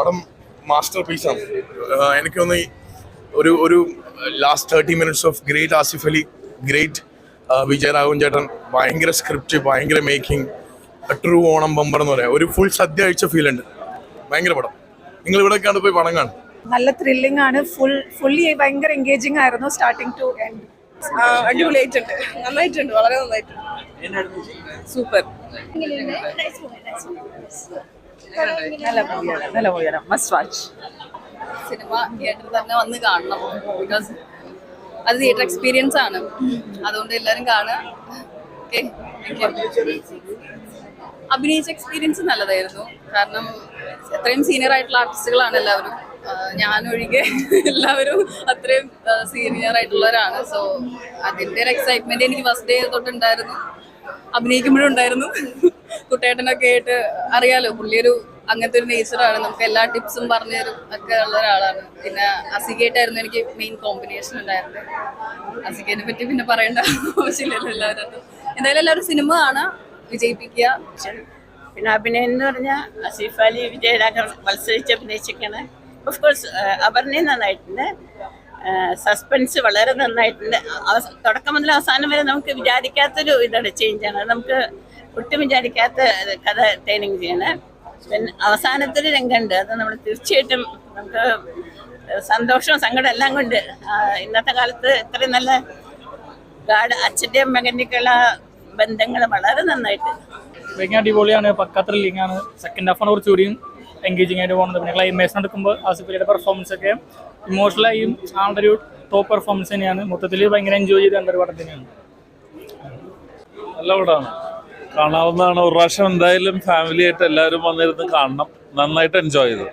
പടം മാസ്റ്റർ പീസാണ്. എനിക്ക് തോന്നുന്നു ഒരു ഒരു last 30 minutes of great Asif Ali, great Vijayaraghavan ചേട്ടൻ, ഭയങ്കര സ്ക്രിപ്റ്റ്, ഭയങ്കര മേക്കിംഗ്, ട്രൂ ഓണം ബമ്പർ എന്ന് പറയാം. ഒരു ഫുൾ സദ്യ അഴിച്ച ഫീൽ ഉണ്ട്. ഭയങ്കര പടം. നിങ്ങൾ ഇവിടെയൊക്കെയാണ് പോയി പടം കാണും. നല്ല ത്രില്ലിംഗ് ആണ്. ഫുള്ളി ഭയങ്കര എൻഗേജിങ് ആയിരുന്നു സ്റ്റാർട്ടിങ് ടു എൻഡ്. അടിപൊളിയായിട്ടുണ്ട്, നന്നായിട്ടുണ്ട്, വളരെ നന്നായിട്ടുണ്ട്. സൂപ്പർ. നല്ല മൂവിയാണ്, മസ്റ്റ് വാച്ച്. സിനിമ തിയേറ്ററിൽ തന്നെ വന്ന് കാണണം. ബിക്കോസ് അത് തിയേറ്റർ എക്സ്പീരിയൻസ് ആണ്. അതുകൊണ്ട് എല്ലാവരും കാണുക. ഓക്കെ, അഭിനയിച്ച എക്സ്പീരിയൻസ് നല്ലതായിരുന്നു. കാരണം എത്രയും സീനിയർ ആയിട്ടുള്ള ആർട്ടിസ്റ്റുകളാണ് എല്ലാവരും. ഞാനൊഴികെ എല്ലാവരും അത്രയും സീനിയർ ആയിട്ടുള്ളവരാണ്. സോ അതിൻ്റെ ഒരു എക്സൈറ്റ്മെന്റ് എനിക്ക് ഫസ്റ്റ് ഡേ തൊട്ടുണ്ടായിരുന്നു, അഭിനയിക്കുമ്പോഴും ഉണ്ടായിരുന്നു. കുട്ടേട്ടനൊക്കെ ആയിട്ട് അറിയാലോ, പുള്ളിയൊരു അങ്ങനത്തെ ഒരു നേച്ചറാണ്. നമുക്ക് എല്ലാ ടിപ്സും പറഞ്ഞുതരും ഒക്കെ ഉള്ള ഒരാളാണ്. പിന്നെ അസികയായിട്ടായിരുന്നു എനിക്ക് മെയിൻ കോമ്പിനേഷൻ ഉണ്ടായിരുന്നത്. അസികേനെ പറ്റി പിന്നെ പറയേണ്ട ആവശ്യമില്ലല്ലോ. എന്തായാലും എല്ലാവരും സിനിമ കാണാൻ വിജയിപ്പിക്കുക. പിന്നെ അഭിനയം എന്ന് പറഞ്ഞാൽ ആസിഫ് അലി, വിജയരാഘവൻ മത്സരിച്ച് അഭിനയിച്ചിരിക്കുകയാണ്. ഓഫ് കോഴ്സ് അപർണയും നന്നായിട്ടുണ്ട്. സസ്പെൻസ് വളരെ നന്നായിട്ടുണ്ട്. തുടക്കം മുതൽ അവസാനം വരെ നമുക്ക് വിചാരിക്കാത്തൊരു ഇതാണ്, ചേഞ്ചാണ്. നമുക്ക് ഒട്ടും വിചാരിക്കാത്ത കഥ ട്രെയിനിങ് ചെയ്യണം. പിന്നെ അവസാനത്തൊരു രംഗമുണ്ട്, അത് നമ്മൾ തീർച്ചയായിട്ടും നമുക്ക് സന്തോഷവും സങ്കടം എല്ലാം കൊണ്ട് ഇന്നത്തെ കാലത്ത് ഇത്രയും നല്ല അച്ഛൻ്റെയും മകൻ്റെയൊക്കെയുള്ള ബന്ധങ്ങൾ വളരെ നന്നായിട്ട്. അടിപൊളിയാണ്, പക്ക ത്രില്ലിംഗ് ആണ്. സെക്കൻഡ് ഹാഫാണ് കുറച്ചുകൂടിയും എൻഗേജിങ് ആയിട്ട് പോകുന്നത്. പിന്നെ ക്ലൈമാക്സ് നടക്കുമ്പോൾ ആസിഫ് അലിയുടെ പെർഫോമൻസ് ഒക്കെ ഇമോഷണലായും ആളുടെ ഒരു ടോപ്പ് പെർഫോമൻസ് തന്നെയാണ്. മൊത്തത്തിൽ ഭയങ്കര എൻജോയ് ചെയ്ത് കണ്ടൊരു പടം തന്നെയാണ്. നല്ല പടമാണ്, കാണാവുന്നതാണ്. ഒരു പ്രാവശ്യം എന്തായാലും ഫാമിലി ആയിട്ട് എല്ലാവരും വന്നിരുന്ന് കാണണം. നന്നായിട്ട് എൻജോയ് ചെയ്തു.